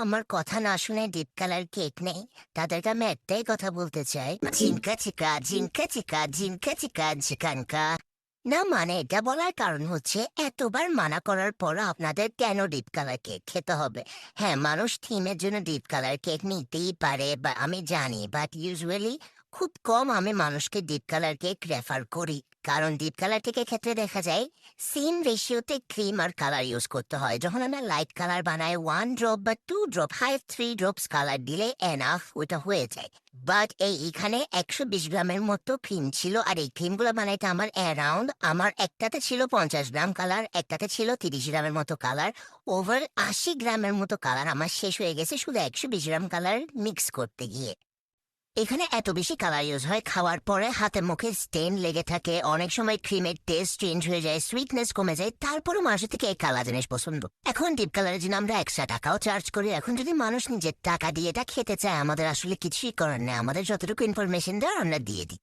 আমার কথা না শুনে ডিপ কালার কেক নেই, তাদেরকে আমি একটাই কথা বলতে চাই, জিনকা চিকা জিনকা চিকা জিনকা চিকা ঝিকানকা। না মানে এটা বলার কারণ হচ্ছে এতবার মানা করার পর আপনাদের কেন ডিপ কালার কেক খেতে হবে? হ্যাঁ, মানুষ থিমের জন্য ডিপ কালার কেক নিতেই পারে বা আমি জানি, বাট ইউজুয়ালি খুব কম আমি মানুষকে ডিপ কালার কেক রেফার করি। কারণ ডিপ কালার কেকের ক্ষেত্রে দেখা যায় সেম রেশিওতে ক্রিম আর কালার ইউজ করতে হয়। যখন আমরা লাইট কালার বানাই 1 ড্রপ বা 2 ড্রপ, হাই 3 ড্রপস কালার দিলে এনাফ, ওটা হয়ে যায়। বাট এখানে 120 গ্রামের মতো ক্রিম ছিল, আর এই ক্রিমগুলো বানাইতে আমার অ্যারাউন্ড, আমার একটাতে ছিল 50 গ্রাম কালার, একটাতে ছিল 30 গ্রামের মতো কালার। ওভার 80 গ্রামের মতো কালার আমার শেষ হয়ে গেছে শুধু 120 গ্রাম কালার মিক্স করতে গিয়ে। এখানে এত বেশি কালার ইউজ হয়, খাওয়ার পরে হাতে মুখে স্টেন লেগে থাকে, অনেক সময় ক্রিমের টেস্ট চেঞ্জ হয়ে যায়, সুইটনেস কমে যায়, তারপরও মানুষের থেকে এই কালার জিনিস পছন্দ। এখন ডিপ কালারের জন্য আমরা এক্সট্রা টাকাও চার্জ করি। এখন যদি মানুষ নিজের টাকা দিয়ে এটা খেতে চায়, আমাদের আসলে কিছুই করার নেই, আমাদের যতটুকু ইনফরমেশন দেওয়ার আমরা দিয়ে দিই।